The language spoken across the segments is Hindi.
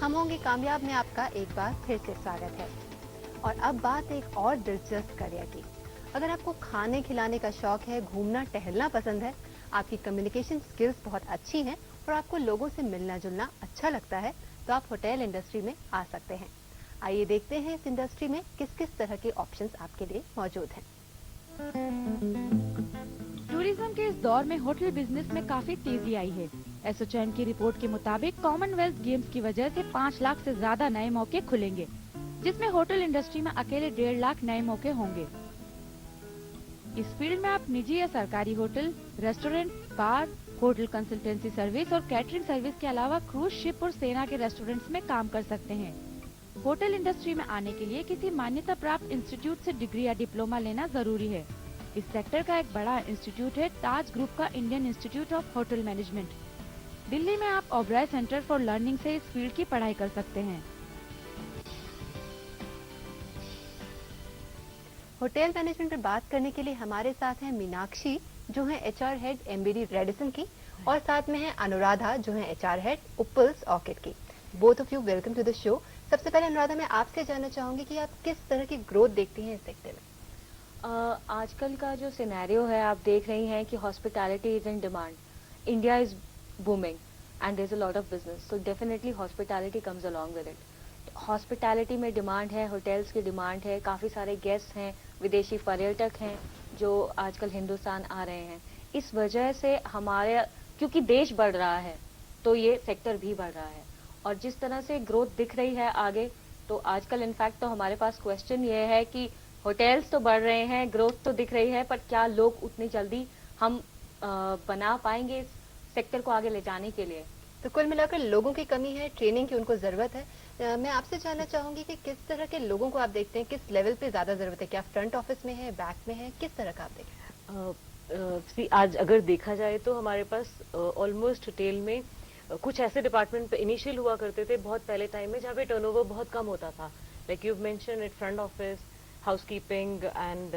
हम होंगे कामयाब में आपका एक बार फिर से स्वागत है। और अब बात एक और दिलचस्प करियर की। अगर आपको खाने खिलाने का शौक है, घूमना टहलना पसंद है, आपकी कम्युनिकेशन स्किल्स बहुत अच्छी हैं और आपको लोगों से मिलना जुलना अच्छा लगता है, तो आप होटल इंडस्ट्री में आ सकते हैं। आइए देखते हैं इस इंडस्ट्री में किस किस तरह के ऑप्शंस आपके लिए मौजूद हैं। टूरिज्म के इस दौर में होटल बिजनेस में काफी तेजी आई है। एसोचैम की रिपोर्ट के मुताबिक कॉमनवेल्थ गेम्स की वजह से 5 लाख से ज्यादा नए मौके खुलेंगे, जिसमें होटल इंडस्ट्री में अकेले 1.5 लाख नए मौके होंगे। इस फील्ड में आप निजी या सरकारी होटल, रेस्टोरेंट, बार, होटल कंसल्टेंसी सर्विस और कैटरिंग सर्विस के अलावा क्रूज शिप और सेना के रेस्टोरेंट्स में काम कर सकते हैं। होटल इंडस्ट्री में आने के लिए किसी मान्यता प्राप्त इंस्टीट्यूट से डिग्री या डिप्लोमा लेना जरूरी है। इस सेक्टर का एक बड़ा इंस्टीट्यूट है ताज ग्रुप का Indian institute of hotel management. Delhi में आप ओबराय सेंटर फॉर लर्निंग से इस फील्ड की पढ़ाई कर सकते हैं। होटल मैनेजमेंट पर बात करने के लिए हमारे साथ हैं मीनाक्षी, जो है एचआर हेड एमबीडी रेडिसन की, और साथ में है अनुराधा, जो है एचआर हेड उपल्स ऑर्किड की। Both of you welcome to the show. सबसे पहले अनुराधा, मैं आपसे जानना चाहूंगी कि आप किस तरह की ग्रोथ देखती हैं इस सेक्टर में। आजकल का जो सिनेरियो है, आप देख रही हैं कि hospitality is in demand, India is booming and there is a lot of business, so definitely hospitality comes along with it. Hospitality में डिमांड है, होटल्स की डिमांड है, काफ़ी सारे गेस्ट हैं, विदेशी पर्यटक हैं जो आजकल हिंदुस्तान आ रहे हैं। इस वजह से हमारे, क्योंकि देश बढ़ रहा है तो ये सेक्टर भी बढ़ रहा है, और जिस तरह से ग्रोथ दिख रही है आगे, तो आजकल इनफैक्ट तो हमारे पास क्वेश्चन ये है कि होटल्स तो बढ़ रहे हैं, ग्रोथ तो दिख रही है, पर क्या लोग उतनी जल्दी हम बना पाएंगे इस सेक्टर को आगे ले जाने के लिए। तो कुल मिलाकर लोगों की कमी है, ट्रेनिंग की उनको जरूरत है। मैं आपसे जानना चाहूंगी कि किस तरह के लोगों को आप देखते हैं, किस लेवल पे ज्यादा जरूरत है, क्या फ्रंट ऑफिस में है, बैक में है, किस तरह का आप देखते हैं? आज अगर देखा जाए तो हमारे पास ऑलमोस्ट होटल में कुछ ऐसे डिपार्टमेंट इनिशियल हुआ करते थे बहुत पहले टाइम में, जहाँ पे टर्नओवर बहुत कम होता था। Like you mention it, front office, housekeeping and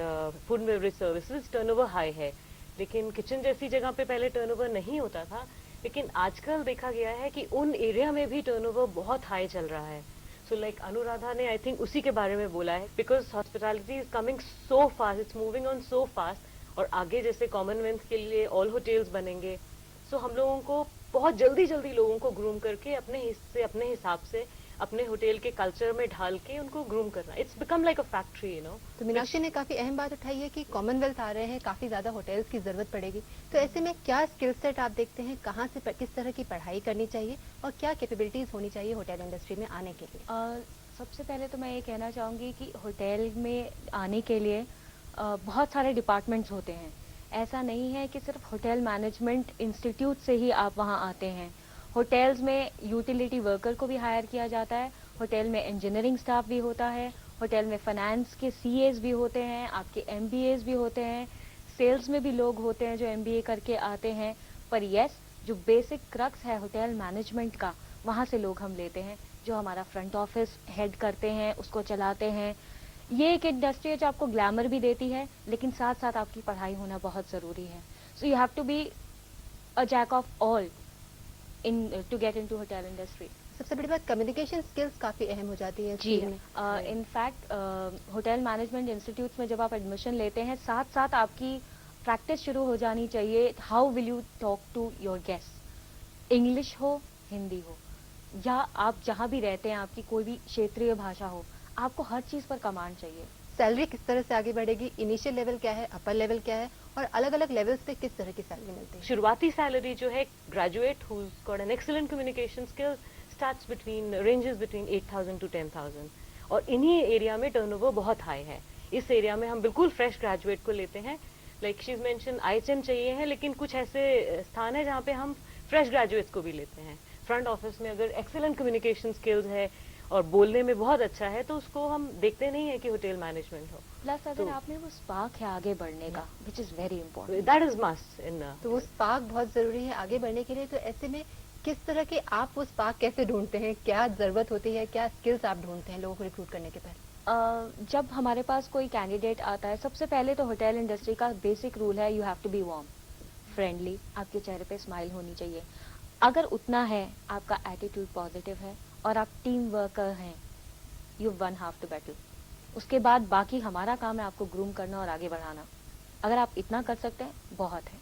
food and beverage services, turnover high है। लेकिन किचन जैसी जगह पे पहले टर्नओवर नहीं होता था, लेकिन आजकल देखा गया है कि उन एरिया में भी टर्नओवर बहुत हाई चल रहा है। सो लाइक अनुराधा ने आई थिंक उसी के बारे में बोला है, because hospitality is coming so fast, it's moving on so fast, और आगे जैसे कॉमनवेल्थ के लिए ऑल होटल्स बनेंगे, सो हम लोगों को बहुत जल्दी जल्दी लोगों को ग्रूम करके अपने हिस्से, अपने हिसाब से, अपने होटल के कल्चर में ढाल के उनको ग्रूम करना। It's become like a factory, you know. तो मीनाक्षी ने काफी अहम बात उठाई है कि कॉमनवेल्थ आ रहे हैं, काफी ज्यादा होटल्स की जरूरत पड़ेगी। तो ऐसे में क्या स्किल सेट आप देखते हैं, कहाँ से किस तरह की पढ़ाई करनी चाहिए और क्या कैपेबिलिटीज होनी चाहिए होटल इंडस्ट्री में आने के लिए? सबसे पहले तो मैं ये कहना चाहूँगी कि होटल में आने के लिए बहुत सारे डिपार्टमेंट्स होते हैं। ऐसा नहीं है कि सिर्फ होटल मैनेजमेंट इंस्टीट्यूट से ही आप वहाँ आते हैं। होटल्स में यूटिलिटी वर्कर को भी हायर किया जाता है, होटल में इंजीनियरिंग स्टाफ भी होता है, होटल में फाइनेंस के सीएस भी होते हैं, आपके एमबीएस भी होते हैं, सेल्स में भी लोग होते हैं जो एमबीए करके आते हैं। पर यस, जो बेसिक क्रक्स है होटल मैनेजमेंट का, वहाँ से लोग हम लेते हैं जो हमारा फ्रंट ऑफिस हेड करते हैं, उसको चलाते हैं। ये एक इंडस्ट्री है जो आपको ग्लैमर भी देती है, लेकिन साथ साथ आपकी पढ़ाई होना बहुत ज़रूरी है। So you have to be a jack of all in to get into hotel industry. सबसे बड़ी बात कम्युनिकेशन स्किल्स काफी अहम हो जाती है जी। इनफैक्ट होटल मैनेजमेंट इंस्टीट्यूट में जब आप एडमिशन लेते हैं, साथ साथ आपकी प्रैक्टिस शुरू हो जानी चाहिए। How will you talk to your guest, English हो, हिंदी हो, या आप जहाँ भी रहते हैं आपकी कोई भी क्षेत्रीय भाषा हो, आपको हर चीज़ पर कमांड चाहिए। सैलरी किस तरह से आगे बढ़ेगी, इनिशियल लेवल क्या है, अपर लेवल क्या है, और अलग अलग लेवल्स पे किस तरह की सैलरी मिलती है? शुरुआती सैलरी जो है, graduate who got an excellent communication skill starts between, ranges between 8,000 to 10,000, और इन्हीं एरिया में टर्नओवर बहुत हाई है। इस एरिया में हम बिल्कुल फ्रेश ग्रेजुएट को लेते हैं। लाइक शी मेंशन आईएचएम चाहिए है, लेकिन कुछ ऐसे स्थान है जहाँ पे हम फ्रेश ग्रेजुएट्स को भी लेते हैं। फ्रंट ऑफिस में अगर एक्सीलेंट कम्युनिकेशन स्किल्स है और बोलने में बहुत अच्छा है, तो उसको हम देखते नहीं है कि होटल मैनेजमेंट हो। प्लस अगर आपने वो स्पार्क है आगे बढ़ने का, which is very important, that is must in. तो वो स्पार्क बहुत जरूरी है आगे बढ़ने के लिए। तो ऐसे में किस तरह के आप वो स्पार्क कैसे ढूंढते हैं, क्या जरूरत होती है, क्या स्किल्स आप ढूंढते हैं लोगों को रिक्रूट करने के पहले? जब हमारे पास कोई कैंडिडेट आता है, सबसे पहले तो होटल इंडस्ट्री का बेसिक रूल है, you have to be warm, friendly, आपके चेहरे पे स्माइल होनी चाहिए। अगर उतना है, आपका एटीट्यूड पॉजिटिव है और आप टीम वर्कर हैं, you one half the battle. उसके बाद बाकी हमारा काम है आपको ग्रूम करना और आगे बढ़ाना। अगर आप इतना कर सकते हैं, बहुत है।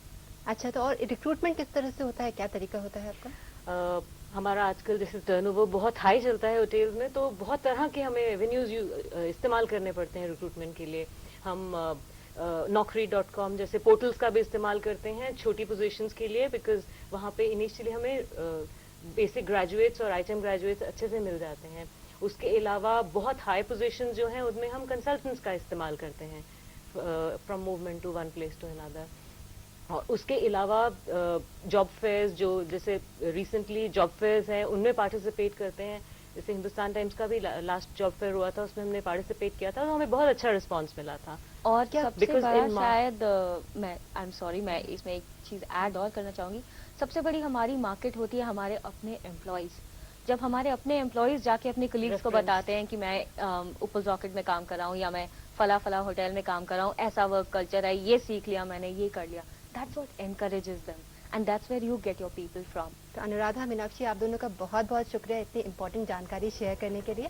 अच्छा, तो और रिक्रूटमेंट किस तरह से होता है, क्या तरीका होता है आपका? हमारा आजकल जैसे टर्नओवर बहुत हाई चलता है होटल्स में, तो बहुत तरह के हमें एवेन्यूज इस्तेमाल करने पड़ते हैं रिक्रूटमेंट के लिए। हम naukri.com जैसे पोर्टल्स का भी इस्तेमाल करते हैं छोटी पोजीशंस के लिए, बिकॉज वहाँ पे इनिशियली हमें बेसिक ग्रेजुएट्स और आईटीएम ग्रेजुएट्स अच्छे से मिल जाते हैं। उसके अलावा बहुत हाई पोजीशंस जो हैं उनमें हम कंसल्टेंट्स का इस्तेमाल करते हैं, from movement to one place to another. और उसके अलावा जॉब फेयर्स, जो जैसे रिसेंटली जॉब फेयर्स हैं उनमें पार्टिसिपेट करते हैं। जैसे हिंदुस्तान टाइम्स का भी लास्ट जॉब फेयर हुआ था, उसमें हमने पार्टिसिपेट किया था, तो हमें बहुत अच्छा रिस्पांस मिला था। और क्या सबसे बड़ा शायद मैं आई एम सॉरी, मैं इसमें एक चीज ऐड और करना चाहूंगी। सबसे बड़ी हमारी मार्केट होती है हमारे अपने एम्प्लॉयज। जब हमारे अपने एम्प्लॉयज जाके अपने कलीग्स को बताते हैं कि मैं उपल रॉकेट में काम कर रहा हूँ या मैं फला फला होटल में काम कर रहा हूँ, ऐसा वर्क कल्चर है, ये सीख लिया मैंने, ये कर लिया, that's what encourages them and that's where you get your people from. तो अनुराधा, मीनाक्षी, आप दोनों का बहुत बहुत शुक्रिया इतनी इंपॉर्टेंट जानकारी शेयर करने के लिए।